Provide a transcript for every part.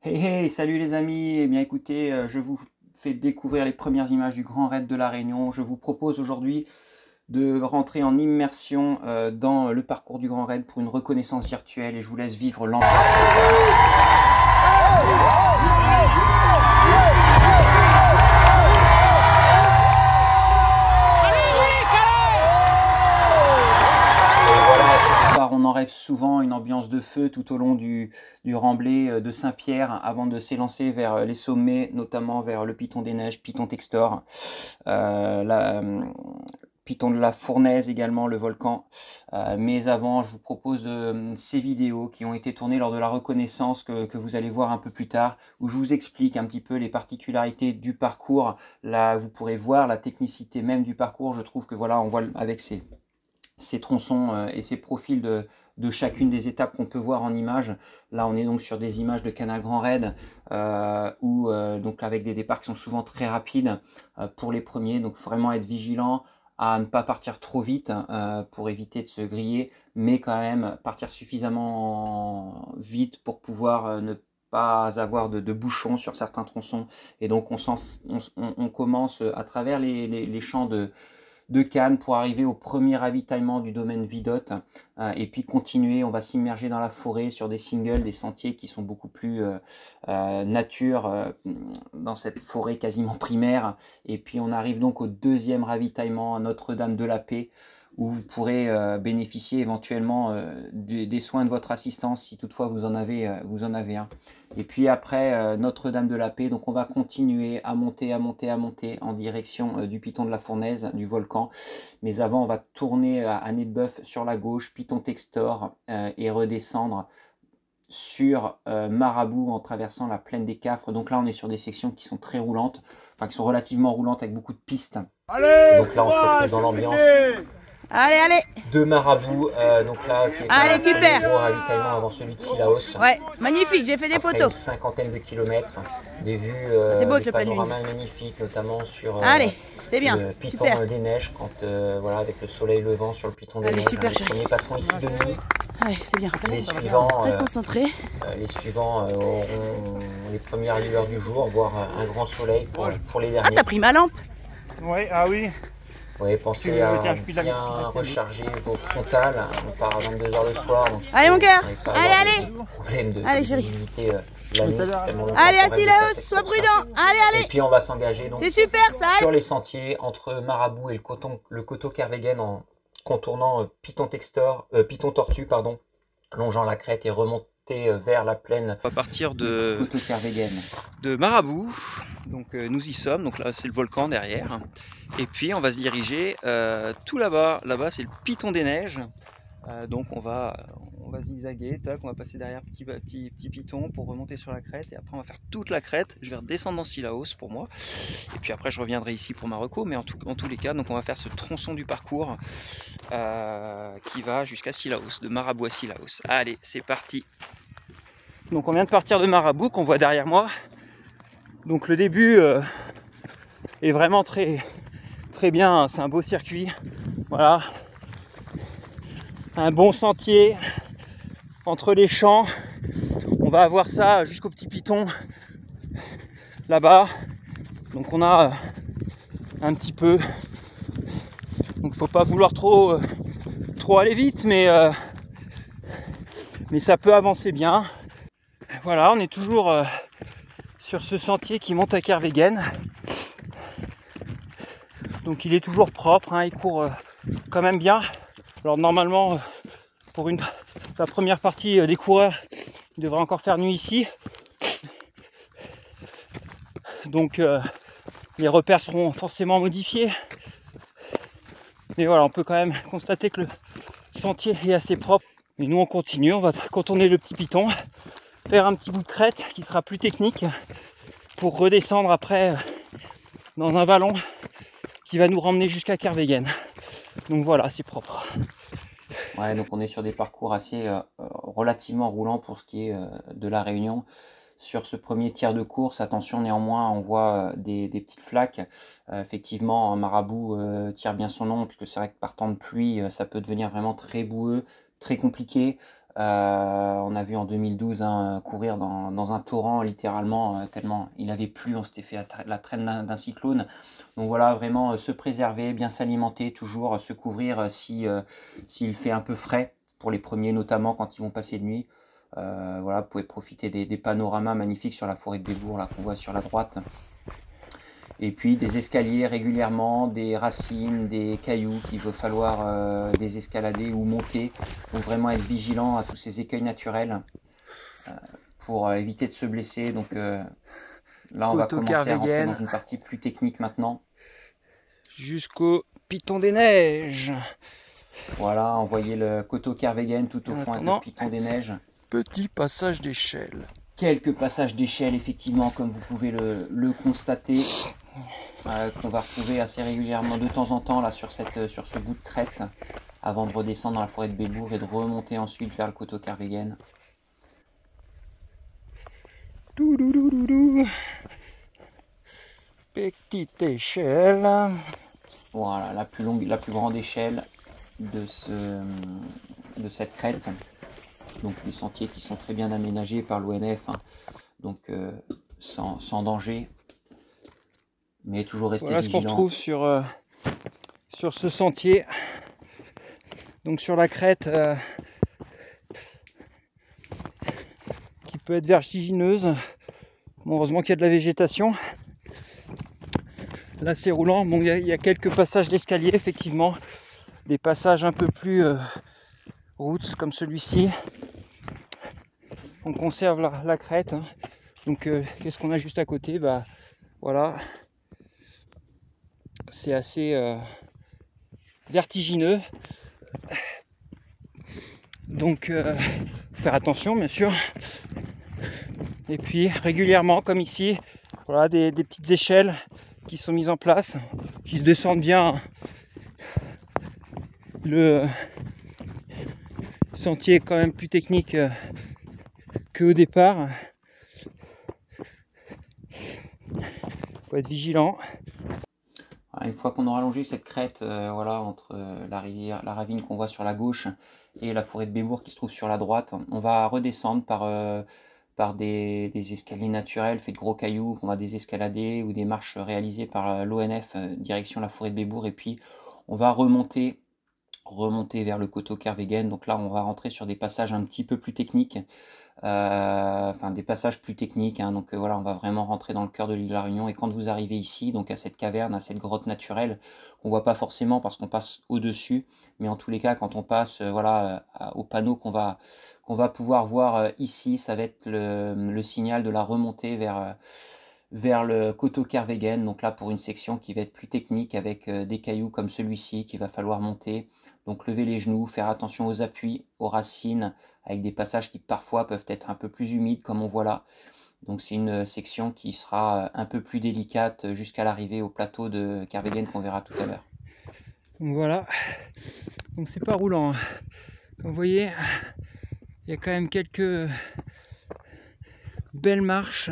Hey hey, salut les amis. Eh bien écoutez, je vous fais découvrir les premières images du Grand Raid de la Réunion. Je vous propose aujourd'hui de rentrer en immersion dans le parcours du Grand Raid pour une reconnaissance virtuelle et je vous laisse vivre l'ambiance. On en rêve souvent, une ambiance de feu tout au long du remblai de Saint-Pierre avant de s'élancer vers les sommets, notamment vers le Piton des Neiges, Piton Textor, Piton de la Fournaise également, le volcan. Mais avant, je vous propose ces vidéos qui ont été tournées lors de la reconnaissance que vous allez voir un peu plus tard, où je vous explique un petit peu les particularités du parcours. Là, vous pourrez voir la technicité même du parcours. Je trouve que voilà, on voit avec ces tronçons et ces profils de chacune des étapes qu'on peut voir en images. Là, on est donc sur des images de Canal Grand Raid, donc avec des départs qui sont souvent très rapides pour les premiers. Donc, vraiment être vigilant à ne pas partir trop vite pour éviter de se griller, mais quand même partir suffisamment vite pour pouvoir ne pas avoir de bouchons sur certains tronçons. Et donc, on commence à travers les champs de Cannes pour arriver au premier ravitaillement du domaine Vidotte et puis continuer, on va s'immerger dans la forêt sur des singles, des sentiers qui sont beaucoup plus nature dans cette forêt quasiment primaire, et puis on arrive donc au deuxième ravitaillement à Notre-Dame de la Paix où vous pourrez bénéficier éventuellement des soins de votre assistance si toutefois vous en avez un. Et puis après Notre-Dame de la Paix, donc on va continuer à monter en direction du Piton de la Fournaise, du volcan. Mais avant, on va tourner à Nez-de-Boeuf sur la gauche, Piton Textor et redescendre sur Marabout en traversant la plaine des Cafres. Donc là, on est sur des sections qui sont très roulantes, enfin qui sont relativement roulantes avec beaucoup de pistes. Allez, donc là, on se retrouve dans l'ambiance. Allez, allez. De Marabout, donc là, qui est allez, super. Un gros ravitaillement avant celui de Sillaos. Ouais, magnifique, j'ai fait des Après photos. Une cinquantaine de kilomètres, des vues, c'est beau des le panoramas magnifiques, notamment sur allez, c'est bien, le Piton super. des Neiges, quand voilà, avec le soleil levant sur le Piton des Neiges. Super, les premiers passeront ici de nuit. Allez, c'est bien. Les suivants, reste concentré. Les suivants auront les premières lueurs du jour, voire un grand soleil pour les derniers. Ah, t'as pris ma lampe? Ouais, ah oui. Oui, pensez à bien recharger vos frontales. On part à 22 h le soir. Donc allez mon cœur, allez. Problème de chérie. visibilité la nuit, allez, à Sillaos, sois prudent. Allez. Et puis on va s'engager donc c'est super ça. Sur les sentiers entre Marabout et le coteau Kervegen en contournant Piton Textor, Piton Tortue, pardon, longeant la crête et remonter vers la plaine. On va partir de Marabout, donc nous y sommes, donc là c'est le volcan derrière, et puis on va se diriger tout là-bas, c'est le Piton des Neiges, donc on va zigzaguer, tac, on va passer derrière petit piton pour remonter sur la crête, et après on va faire toute la crête, je vais redescendre dans Sillaos pour moi, et puis après je reviendrai ici pour Marocco, mais en tous les cas, donc on va faire ce tronçon du parcours qui va jusqu'à Sillaos, de Marabout à Sillaos. Allez, c'est parti. Donc on vient de partir de Marabout, qu'on voit derrière moi. Donc le début est vraiment très bien, c'est un beau circuit. Voilà. Un bon sentier entre les champs. On va avoir ça jusqu'au petit piton là-bas. Donc on a un petit peu. Donc faut pas vouloir trop aller vite, mais ça peut avancer bien. Voilà, on est toujours sur ce sentier qui monte à Kervegen. Donc il est toujours propre, hein, il court quand même bien. Alors normalement, pour la première partie des coureurs, il devrait encore faire nuit ici. Donc les repères seront forcément modifiés. Mais voilà, on peut quand même constater que le sentier est assez propre. Et nous on continue, on va contourner le petit piton, faire un petit bout de crête qui sera plus technique pour redescendre après dans un vallon qui va nous ramener jusqu'à Kervegen. Donc voilà, c'est propre. Ouais, donc on est sur des parcours assez relativement roulants pour ce qui est de la Réunion. Sur ce premier tiers de course, attention néanmoins, on voit des petites flaques. Effectivement, Marabout tire bien son nom, puisque c'est vrai que par temps de pluie, ça peut devenir vraiment très boueux, très compliqué. On a vu en 2012 courir dans un torrent littéralement, tellement il avait plu, on s'était fait la traîne d'un cyclone. Donc voilà, vraiment se préserver, bien s'alimenter, toujours se couvrir s'il fait un peu frais, pour les premiers notamment quand ils vont passer de nuit. Voilà, vous pouvez profiter des panoramas magnifiques sur la forêt de Bébourg là qu'on voit sur la droite. Et puis des escaliers régulièrement, des racines, des cailloux qu'il va falloir désescalader ou monter. Donc vraiment être vigilant à tous ces écueils naturels pour éviter de se blesser. Donc là on va commencer à rentrer dans une partie plus technique maintenant. Jusqu'au Piton des Neiges. Voilà, envoyez le Coteau Kervegen tout au fond avec le Piton des Neiges. Petit passage d'échelle. Quelques passages d'échelle, effectivement, comme vous pouvez le constater, qu'on va retrouver assez régulièrement de temps en temps là sur ce bout de crête, avant de redescendre dans la forêt de Bébourg et de remonter ensuite vers le Coteau Kervegen. Petite échelle. Voilà, la plus longue, la plus grande échelle de cette crête. Donc des sentiers qui sont très bien aménagés par l'ONF, hein. Donc sans danger, mais toujours rester vigilant. Voilà ce qu'on retrouve sur ce sentier, donc sur la crête qui peut être vertigineuse. Bon, heureusement qu'il y a de la végétation. Là c'est roulant, bon, il y a quelques passages d'escalier, effectivement, des passages un peu plus routes comme celui-ci. On conserve la crête, hein. Donc qu'est-ce qu'on a juste à côté? Bah voilà, c'est assez vertigineux, donc faut faire attention bien sûr. Et puis régulièrement comme ici, voilà des petites échelles qui sont mises en place, qui se descendent bien. Le sentier est quand même plus technique qu'au départ. Faut être vigilant. Une fois qu'on aura longé cette crête, voilà, entre la ravine qu'on voit sur la gauche et la forêt de Bébourg qui se trouve sur la droite, on va redescendre par des escaliers naturels faits de gros cailloux qu'on va désescalader, ou des marches réalisées par l'ONF direction la forêt de Bébourg, et puis on va remonter vers le Coteau Kervegen. Donc là on va rentrer sur des passages un petit peu plus techniques, enfin des passages plus techniques, hein. Donc voilà, on va vraiment rentrer dans le cœur de l'île de la Réunion. Et quand vous arrivez ici, donc à cette caverne, à cette grotte naturelle qu'on voit pas forcément parce qu'on passe au-dessus, mais en tous les cas quand on passe voilà, au panneau qu'on va pouvoir voir ici, ça va être le signal de la remontée vers le Coteau Kervegen. Donc là pour une section qui va être plus technique, avec des cailloux comme celui-ci qu'il va falloir monter. Donc lever les genoux, faire attention aux appuis, aux racines, avec des passages qui parfois peuvent être un peu plus humides comme on voit là. Donc c'est une section qui sera un peu plus délicate jusqu'à l'arrivée au plateau de Kervegen qu'on verra tout à l'heure. Donc voilà, donc c'est pas roulant, hein. Comme vous voyez, il y a quand même quelques belles marches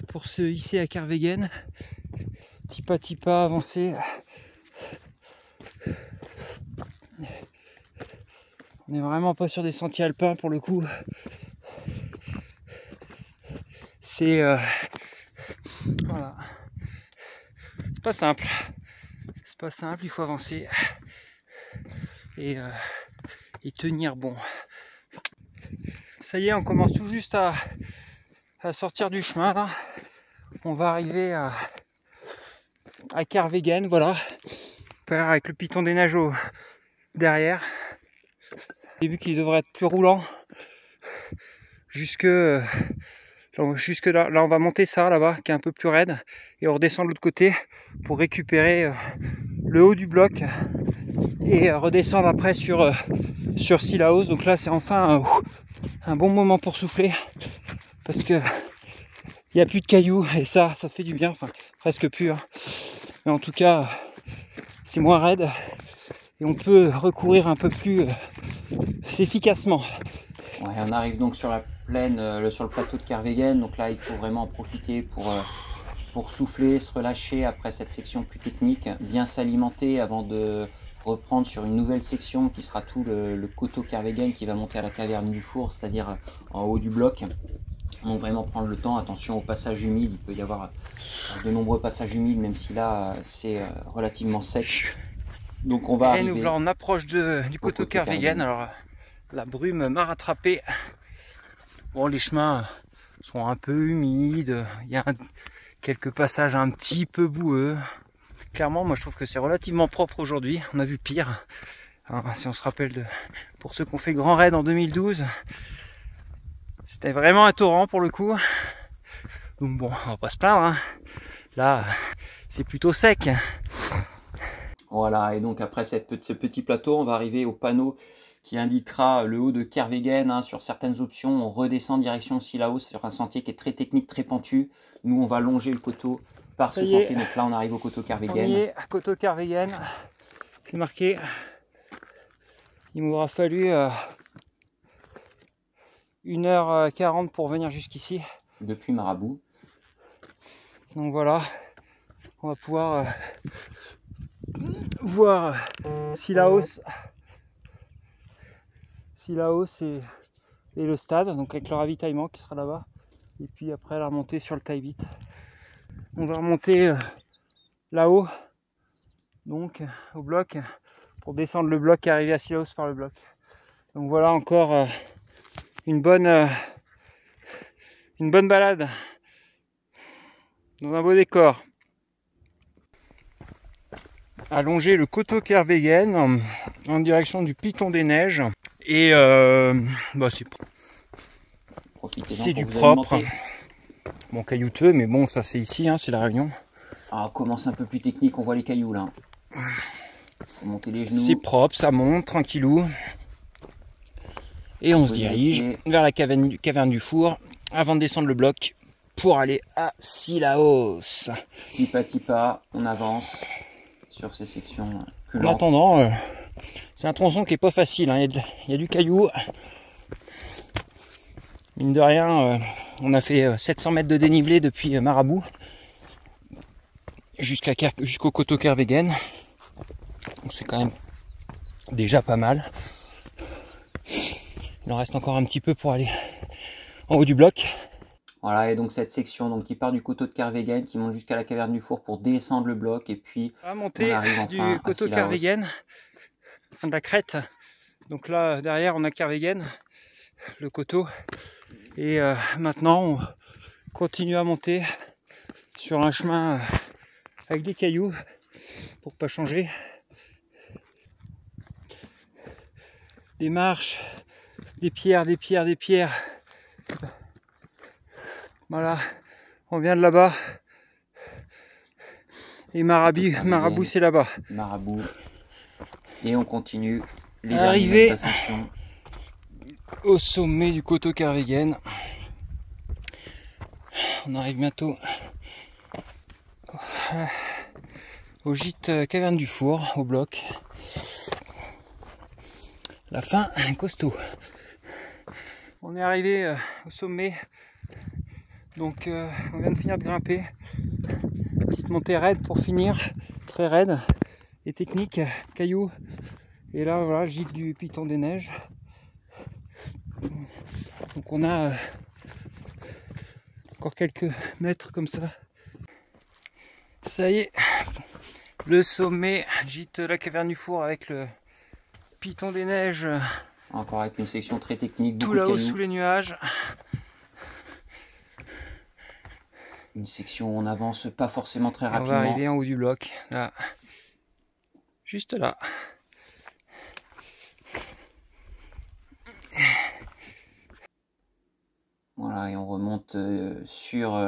pour se hisser à Kervegen. Petit pas avancer. On n'est vraiment pas sur des sentiers alpins pour le coup. C'est voilà. C'est pas simple. C'est pas simple, il faut avancer et tenir bon. Ça y est, on commence tout juste à sortir du chemin là. On va arriver à Kervegen, voilà. Avec le Piton des Neiges derrière. J'ai vu qu'il devrait être plus roulant jusque là, on va monter ça là-bas qui est un peu plus raide, et on redescend de l'autre côté pour récupérer le haut du bloc et redescendre après sur Sillaos. Donc là c'est enfin un bon moment pour souffler, parce que il n'y a plus de cailloux et ça fait du bien, enfin presque plus, hein. Mais en tout cas c'est moins raide et on peut recourir un peu plus efficacement. Ouais, on arrive donc sur la plaine, sur le plateau de Kervegen. Donc là il faut vraiment en profiter pour souffler, se relâcher après cette section plus technique, bien s'alimenter avant de reprendre sur une nouvelle section qui sera tout le coteau Kervegen qui va monter à la caverne du four, c'est-à-dire en haut du bloc. Donc vraiment prendre le temps, attention au passage humide, il peut y avoir de nombreux passages humides, même si là c'est relativement sec. Donc on va arriver. Et nous voilà en approche du coteau Kervegen. Alors la brume m'a rattrapé. Bon, les chemins sont un peu humides, il y a quelques passages un petit peu boueux. Clairement, moi je trouve que c'est relativement propre aujourd'hui, on a vu pire. Hein, si on se rappelle, pour ceux qui ont fait le Grand Raid en 2012, c'était vraiment un torrent pour le coup. Donc bon, on va pas se plaindre. Hein. Là, c'est plutôt sec. Voilà, et donc après ce petit plateau, on va arriver au panneau qui indiquera le haut de Kervegen. Hein. Sur certaines options, on redescend direction Sillaås sur un sentier qui est très technique, très pentu. Nous, on va longer le coteau par ce sentier. Donc là, on arrive au coteau Kervegen. On y est, coteau Kervegen. C'est marqué. Il m'aura fallu 1h40 pour venir jusqu'ici. Depuis Marabout. Donc voilà, on va pouvoir voir Sillaås et le stade, donc avec le ravitaillement qui sera là-bas. Et puis après la remontée sur le Tailvit. On va remonter là-haut, donc au bloc, pour descendre le bloc et arriver à Sillaås par le bloc. Donc voilà encore une bonne balade dans un beau décor. Allonger le coteau Kervegen en direction du Piton des Neiges. Et bah c'est du propre. Alimenter. Bon, caillouteux, mais bon, ça c'est ici, hein, c'est la Réunion. Ah, on commence un peu plus technique, on voit les cailloux là. Faut monter les genoux. C'est propre, ça monte, tranquillou. Et on se dirige vers la caverne du four avant de descendre le bloc pour aller à Sillaås. Petit pas, on avance sur ces sections plus lentes. En attendant, c'est un tronçon qui est pas facile, hein. Il y a du caillou. Mine de rien, on a fait 700 mètres de dénivelé depuis Marabout jusqu'au coteau Kervegen. Donc c'est quand même déjà pas mal. Il en reste encore un petit peu pour aller en haut du bloc. Voilà, et donc cette section donc, qui part du coteau de Kervegen, qui monte jusqu'à la caverne du four pour descendre le bloc, et puis on va monter du coteau Kervegen, de la crête. Donc là, derrière, on a Kervegen, le coteau. Et maintenant, on continue à monter sur un chemin avec des cailloux, pour pas changer. Des marches, des pierres. Voilà, on vient de là-bas. Et Marabout c'est là-bas. Marabout. Et on continue les arrivé au sommet du coteau Kervegen. On arrive bientôt au gîte caverne du four, au bloc. La fin, costaud. On est arrivé au sommet. Donc on vient de finir de grimper. Petite montée raide pour finir. Très raide et technique. Cailloux. Et là voilà le gîte du Piton des Neiges. Donc on a encore quelques mètres comme ça. Ça y est. Le sommet, gîte la caverne du four avec le Piton des Neiges. Encore avec une section très technique. Tout là-haut sous les nuages. Une section où on avance pas forcément très rapidement. On va arriver en haut du bloc, là. Juste là. Voilà, et on remonte sur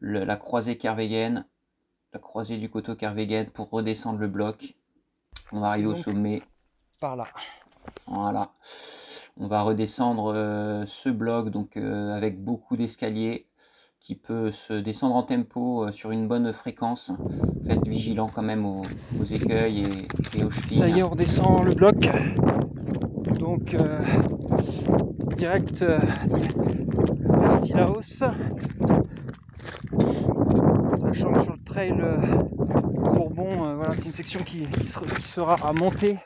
la croisée Kervegen, la croisée du coteau Kervegen pour redescendre le bloc. On va arriver au sommet. Par là. Voilà. On va redescendre ce bloc donc avec beaucoup d'escaliers qui peut se descendre en tempo sur une bonne fréquence. Faites vigilant quand même aux écueils et aux chevilles. Ça y est, on redescend le bloc. Donc direct vers Sillaås. Sachant que sur le trail Bourbon, voilà, c'est une section qui sera à monter.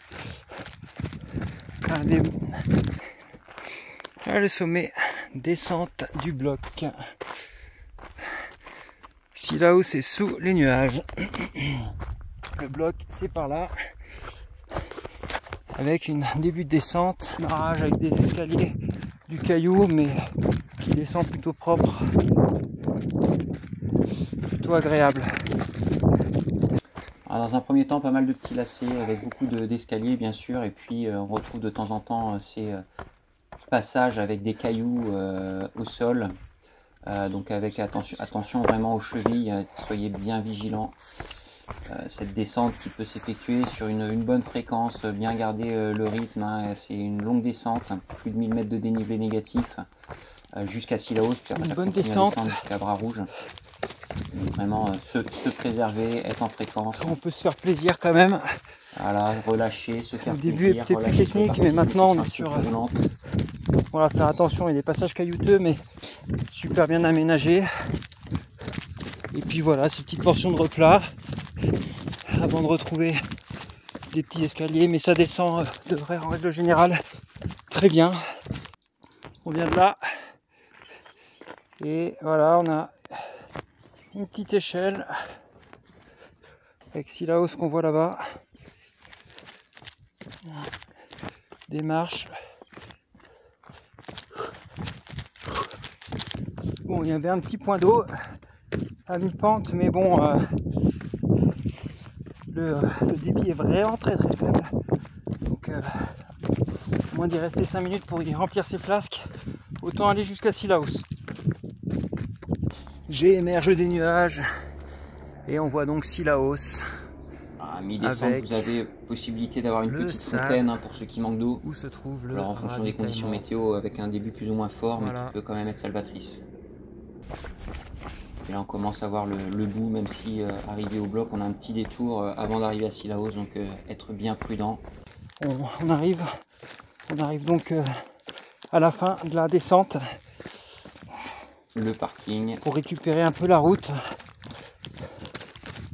Le sommet, descente du bloc. Sillaos c'est sous les nuages. Le bloc c'est par là. Avec un début de descente, un barrage avec des escaliers, du caillou, mais qui descend plutôt propre, plutôt agréable. Alors, dans un premier temps, pas mal de petits lacets avec beaucoup d'escaliers bien sûr, et puis on retrouve de temps en temps ces passages avec des cailloux au sol, donc avec attention vraiment aux chevilles, soyez bien vigilants. Cette descente qui peut s'effectuer sur une bonne fréquence, bien garder le rythme, hein. C'est une longue descente, plus de 1000 mètres de dénivelé négatif jusqu'à Sillaos, puis après une ça bonne continue descente à descendre jusqu'à Bras Rouge. Donc vraiment se préserver, être en fréquence. On peut se faire plaisir quand même. Voilà, relâcher, se faire Le début plaisir. est peut-être plus technique, mais maintenant on est sur... Voilà, faire attention, il y a des passages caillouteux, mais super bien aménagés. Et puis voilà, ces petites portions de replat, avant de retrouver des petits escaliers, mais ça descend devrait en règle générale très bien. On vient de là, et voilà, on a une petite échelle avec Sillaos qu'on voit là-bas, des marches. Bon, il y avait un petit point d'eau à mi-pente, mais bon, le débit est vraiment très faible. Donc, à moins d'y rester 5 minutes pour y remplir ses flasques, autant aller jusqu'à Sillaos. J'émerge des nuages et on voit donc Sillaos. À mi-descente, vous avez possibilité d'avoir une petite fontaine, hein, pour ceux qui manquent d'eau. Où se trouve le Alors en fonction des conditions météo, avec un début plus ou moins fort, voilà, mais qui peut quand même être salvatrice. Et là on commence à voir le bout, même si arrivé au bloc, on a un petit détour avant d'arriver à Sillaos, donc être bien prudent. On arrive donc à la fin de la descente. Le parking. Pour récupérer un peu la route.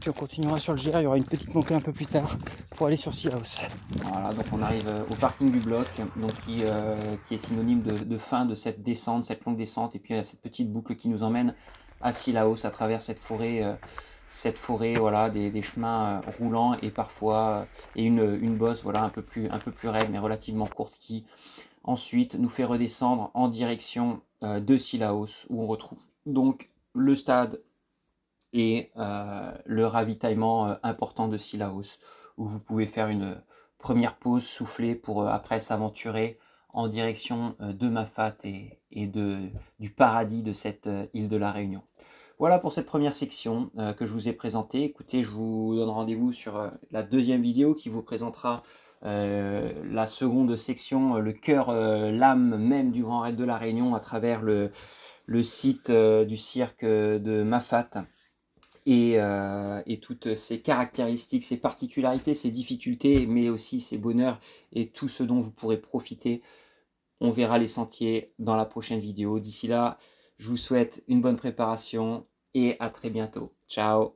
Puis on continuera sur le GR, il y aura une petite montée un peu plus tard pour aller sur Sillaos. Voilà, donc on arrive au parking du bloc, donc qui est synonyme de fin de cette descente, cette longue descente, et puis il y a cette petite boucle qui nous emmène à Sillaos à travers cette forêt, voilà, des chemins roulants et parfois une bosse, voilà, un peu plus raide mais relativement courte, qui ensuite nous fait redescendre en direction de Sillaos, où on retrouve donc le stade et le ravitaillement important de Sillaos, où vous pouvez faire une première pause, souffler pour après s'aventurer en direction de Mafat et du paradis de cette île de la Réunion. Voilà pour cette première section que je vous ai présentée. Écoutez, je vous donne rendez-vous sur la deuxième vidéo qui vous présentera la seconde section, le cœur, l'âme même du Grand Raid de la Réunion à travers le site du cirque de Mafat. Et toutes ses caractéristiques, ses particularités, ses difficultés, mais aussi ses bonheurs et tout ce dont vous pourrez profiter. On verra les sentiers dans la prochaine vidéo. D'ici là, je vous souhaite une bonne préparation et à très bientôt. Ciao!